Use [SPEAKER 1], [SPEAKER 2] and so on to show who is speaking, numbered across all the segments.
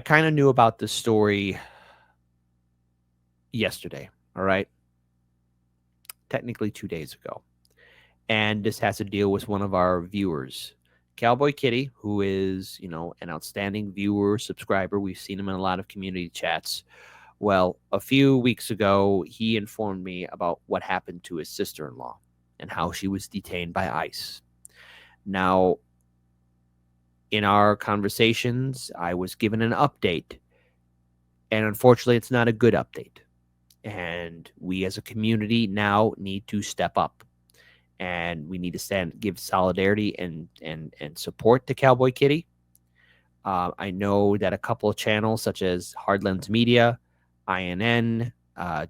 [SPEAKER 1] kind of knew about this story yesterday, all right? Technically 2 days ago. And this has to deal with one of our viewers, Cowboy Kitty, who is, an outstanding viewer, subscriber. We've seen him in a lot of community chats. Well, a few weeks ago, he informed me about what happened to his sister-in-law and how she was detained by ICE. Now, in our conversations, I was given an update, and unfortunately, it's not a good update. And we as a community now need to step up, and we need to give solidarity and support to Cowboy Kitty. I know that a couple of channels such as Hardlands Media, INN,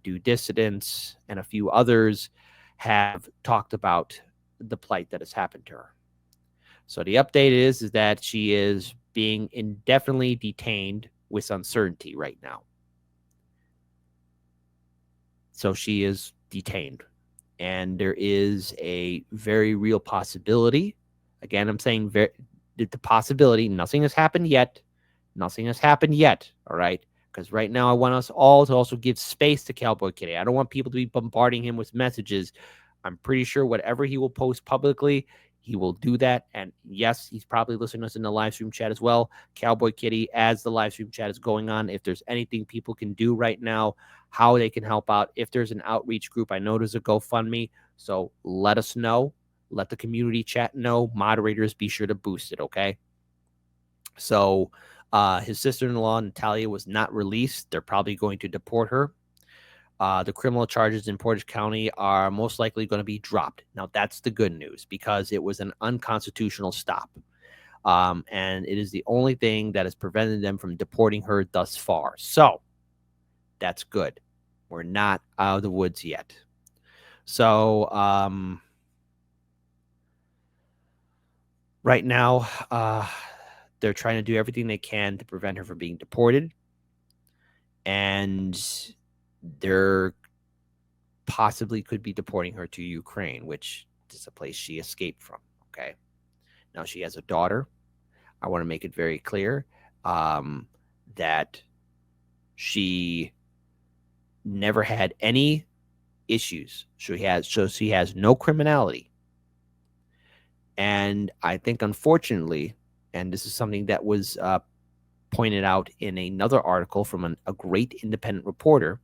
[SPEAKER 1] Do Dissidents, and a few others have talked about the plight that has happened to her. So the update is that she is being indefinitely detained with uncertainty right now. So she is detained. And there is a very real possibility. Again, I'm saying the possibility. Nothing has happened yet. Nothing has happened yet. All right. Because right now I want us all to also give space to Cowboy Kitty. I don't want people to be bombarding him with messages. I'm pretty sure whatever he will post publicly, he will do that. And yes, he's probably listening to us in the live stream chat as well. Cowboy Kitty, as the live stream chat is going on, if there's anything people can do right now, how they can help out. If there's an outreach group, I know there's a GoFundMe. So let us know. Let the community chat know. Moderators, be sure to boost it, okay? So his sister-in-law, Natalia, was not released. They're probably going to deport her. The criminal charges in Portage County are most likely going to be dropped. Now, that's the good news because it was an unconstitutional stop. And it is the only thing that has prevented them from deporting her thus far. So that's good. We're not out of the woods yet. So right now, they're trying to do everything they can to prevent her from being deported. And they're possibly could be deporting her to Ukraine, which is a place she escaped from. Okay. Now she has a daughter. I want to make it very clear that she never had any issues. She has no criminality. And I think, unfortunately, and this is something that was pointed out in another article from a great independent reporter,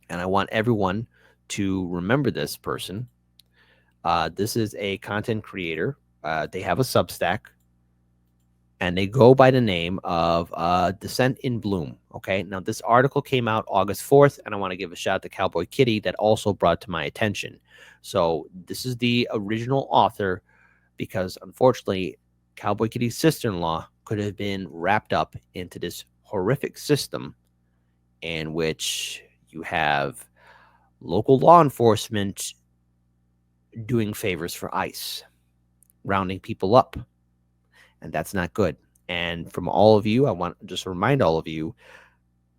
[SPEAKER 1] and I want everyone to remember this person. This is a content creator. They have a Substack, and they go by the name of Descent in Bloom. Okay, now this article came out August 4th, and I want to give a shout out to Cowboy Kitty that also brought to my attention. So this is the original author, because unfortunately, Cowboy Kitty's sister-in-law could have been wrapped up into this horrific system in which you have local law enforcement doing favors for ICE, rounding people up. And that's not good. And from all of you, I want to just remind all of you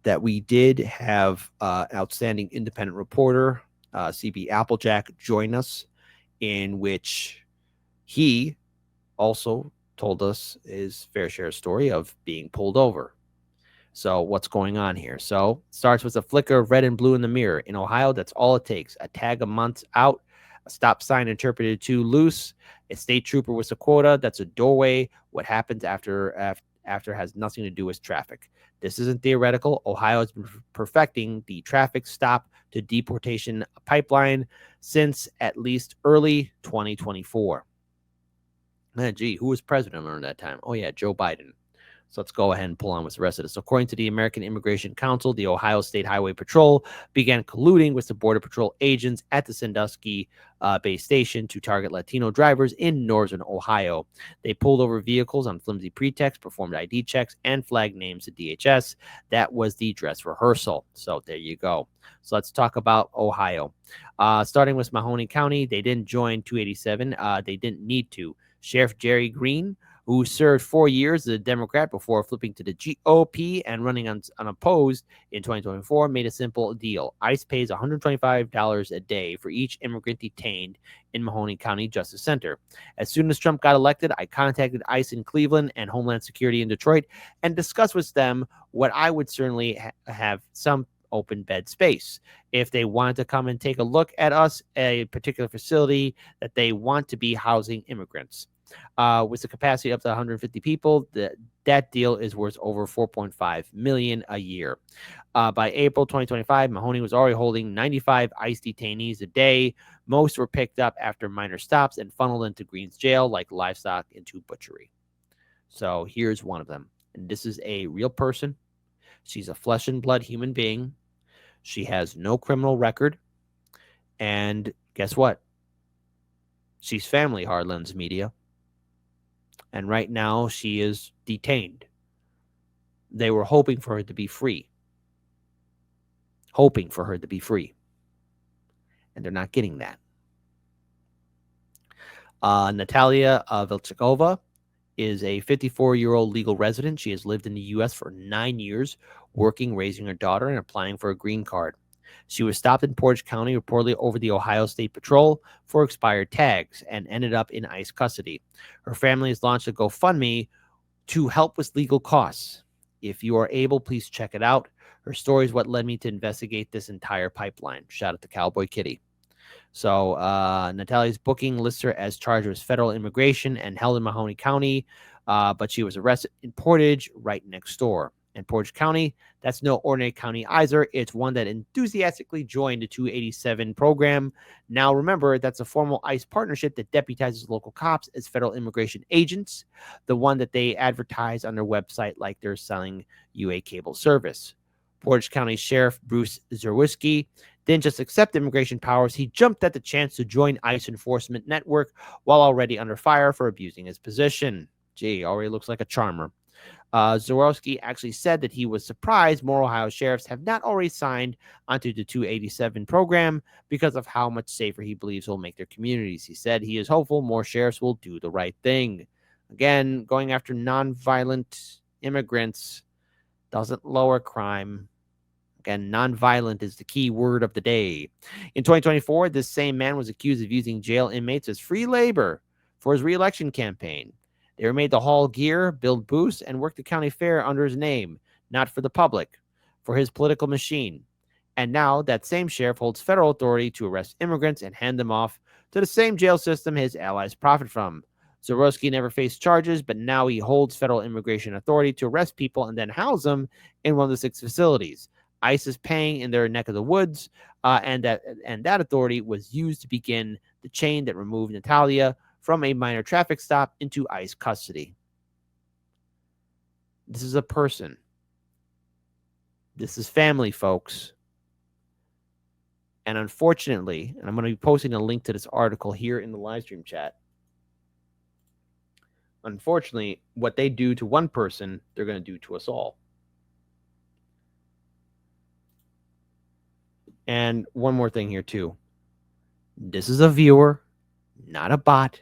[SPEAKER 1] that we did have outstanding independent reporter, CB Applejack, join us, in which he also told us his fair share story of being pulled over. So what's going on here? So it starts with a flicker of red and blue in the mirror. In Ohio, that's all it takes. A tag a month out, a stop sign interpreted too loose, a state trooper with a quota, that's a doorway. What happens after has nothing to do with traffic. This isn't theoretical. Ohio has been perfecting the traffic stop to deportation pipeline since at least early 2024. Gee, who was president around that time? Oh, yeah, Joe Biden. So let's go ahead and pull on with the rest of this. According to the American Immigration Council, the Ohio State Highway Patrol began colluding with the Border Patrol agents at the Sandusky base station to target Latino drivers in northern Ohio. They pulled over vehicles on flimsy pretexts, performed ID checks, and flagged names at DHS. That was the dress rehearsal. So there you go. So let's talk about Ohio. Starting with Mahoney County, they didn't join 287. They didn't need to. Sheriff Jerry Green who served 4 years as a Democrat before flipping to the GOP and running unopposed in 2024, made a simple deal. ICE pays $125 a day for each immigrant detained in Mahoney County Justice Center. As soon as Trump got elected, I contacted ICE in Cleveland and Homeland Security in Detroit and discussed with them what I would certainly have some open bed space. If they want to come and take a look at us, a particular facility that they want to be housing immigrants. With the capacity up to 150 people, that deal is worth over $4.5 million a year. By April 2025, Mahoney was already holding 95 ICE detainees a day. Most were picked up after minor stops and funneled into Green's jail like livestock into butchery. So here's one of them. And this is a real person. She's a flesh and blood human being. She has no criminal record. And guess what? She's family, Hardlands Media. And right now she is detained. They were hoping for her to be free. Hoping for her to be free. And they're not getting that. Natalia Vilchakova is a 54-year-old legal resident. She has lived in the U.S. for 9 years, working, raising her daughter, and applying for a green card. She was stopped in Portage County, reportedly over the Ohio State Patrol, for expired tags and ended up in ICE custody. Her family has launched a GoFundMe to help with legal costs. If you are able, please check it out. Her story is what led me to investigate this entire pipeline. Shout out to Cowboy Kitty. So Natalia's booking lists her as charged with federal immigration and held in Mahoney County, but she was arrested in Portage, right next door. In Portage County, that's no ordinary county either. It's one that enthusiastically joined the 287 program. Now, remember, that's a formal ICE partnership that deputizes local cops as federal immigration agents, the one that they advertise on their website like they're selling you a cable service. Portage County Sheriff Bruce Zerwiski didn't just accept immigration powers, he jumped at the chance to join ICE enforcement network while already under fire for abusing his position. Gee, already looks like a charmer. Zerwiski actually said that he was surprised more Ohio sheriffs have not already signed onto the 287 program because of how much safer he believes will make their communities. He said he is hopeful more sheriffs will do the right thing. Again, going after nonviolent immigrants doesn't lower crime. Again, nonviolent is the key word of the day. In 2024, this same man was accused of using jail inmates as free labor for his re-election campaign. They were made to haul gear, build booths, and work the county fair under his name, not for the public, for his political machine. And now that same sheriff holds federal authority to arrest immigrants and hand them off to the same jail system his allies profit from. Zerwiski never faced charges, but now he holds federal immigration authority to arrest people and then house them in one of the 6 facilities. ICE is paying in their neck of the woods, and that authority was used to begin the chain that removed Natalia from a minor traffic stop into ICE custody. This is a person. This is family, folks. And unfortunately, and I'm going to be posting a link to this article here in the live stream chat. Unfortunately, what they do to one person, they're going to do to us all. And one more thing here, too. This is a viewer, not a bot.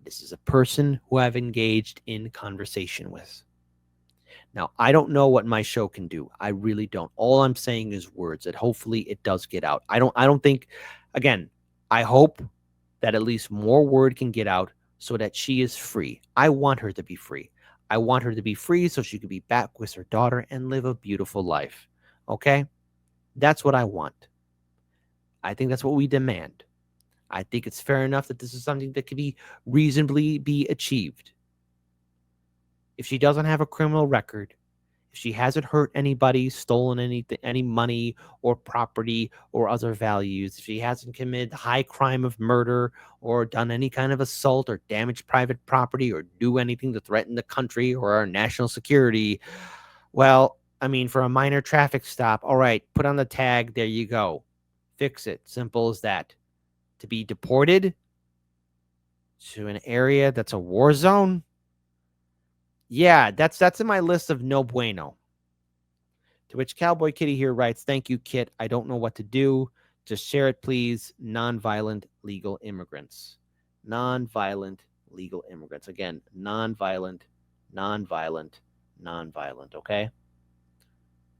[SPEAKER 1] This is a person who I've engaged in conversation with. Now, I don't know what my show can do. I really don't. All I'm saying is words that hopefully it does get out. I don't think, again, I hope that at least more word can get out so that she is free. I want her to be free. I want her to be free so she can be back with her daughter and live a beautiful life. Okay? That's what I want. I think that's what we demand. I think it's fair enough that this is something that can be reasonably be achieved. If she doesn't have a criminal record, if she hasn't hurt anybody, stolen anything, any money or property or other values, if she hasn't committed high crime of murder or done any kind of assault or damaged private property or do anything to threaten the country or our national security, well, I mean, for a minor traffic stop, all right, put on the tag, there you go. Fix it. Simple as that. To be deported to an area that's a war zone? Yeah, that's in my list of no bueno. To which Cowboy Kitty here writes, thank you, Kit. I don't know what to do. Just share it, please. Nonviolent legal immigrants. Nonviolent legal immigrants. Again, nonviolent, nonviolent, nonviolent. Okay?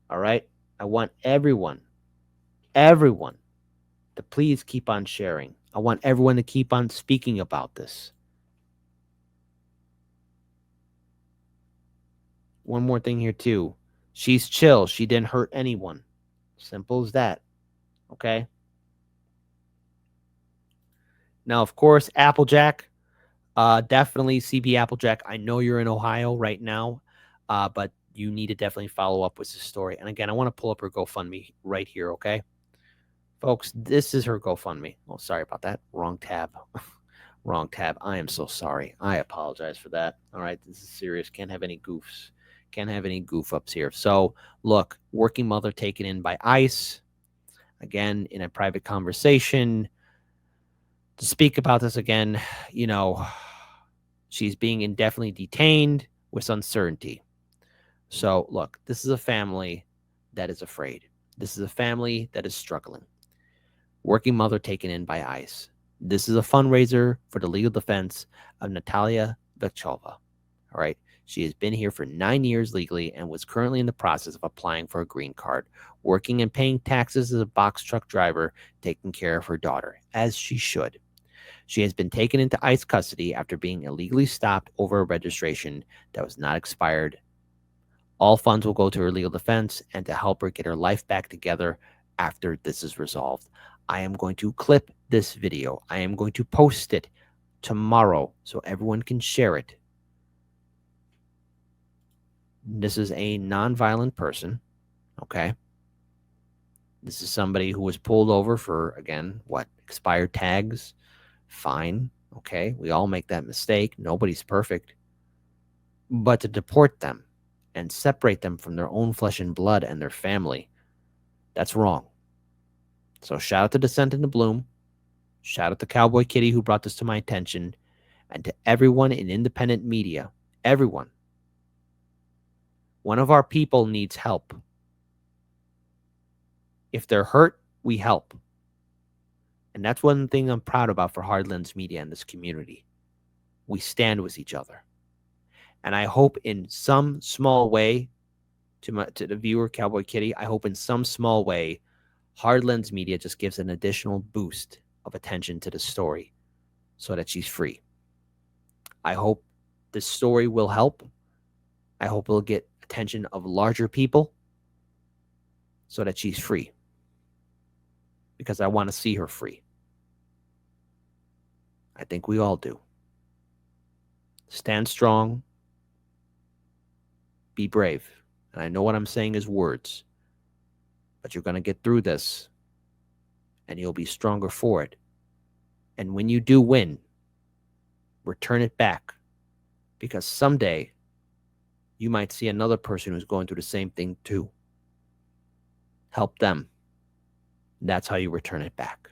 [SPEAKER 1] All right? I want everyone to please keep on sharing. I want everyone to keep on speaking about this. One more thing here, too. She's chill. She didn't hurt anyone. Simple as that. Okay? Now, of course, Applejack. Definitely CB Applejack. I know you're in Ohio right now, but you need to definitely follow up with this story. And again, I want to pull up her GoFundMe right here, okay? Folks, this is her GoFundMe. Oh, sorry about that. Wrong tab. Wrong tab. I am so sorry. I apologize for that. All right, this is serious. Can't have any goofs. Can't have any goof ups here. So, look, working mother taken in by ICE. Again, in a private conversation to speak about this again, you know, she's being indefinitely detained with uncertainty. So, look, this is a family that is afraid. This is a family that is struggling. Working mother taken in by ICE. This is a fundraiser for the legal defense of Natalia Vechova. All right. She has been here for 9 years legally and was currently in the process of applying for a green card, working and paying taxes as a box truck driver, taking care of her daughter, as she should. She has been taken into ICE custody after being illegally stopped over a registration that was not expired. All funds will go to her legal defense and to help her get her life back together after this is resolved. I am going to clip this video. I am going to post it tomorrow so everyone can share it. This is a nonviolent person, okay? This is somebody who was pulled over for, again, what, expired tags? Fine, okay? We all make that mistake. Nobody's perfect. But to deport them and separate them from their own flesh and blood and their family, that's wrong. So shout out to Descent into Bloom. Shout out to Cowboy Kitty who brought this to my attention. And to everyone in independent media. Everyone. One of our people needs help. If they're hurt, we help. And that's one thing I'm proud about for Hardlands Media and this community. We stand with each other. And I hope in some small way, to the viewer, Cowboy Kitty, I hope in some small way, Hardlands Media just gives an additional boost of attention to the story so that she's free. I hope this story will help. I hope it'll get attention of larger people so that she's free. Because I want to see her free. I think we all do. Stand strong. Be brave. And I know what I'm saying is words. But you're going to get through this. And you'll be stronger for it. And when you do win, return it back. Because someday, you might see another person who's going through the same thing too. Help them. That's how you return it back.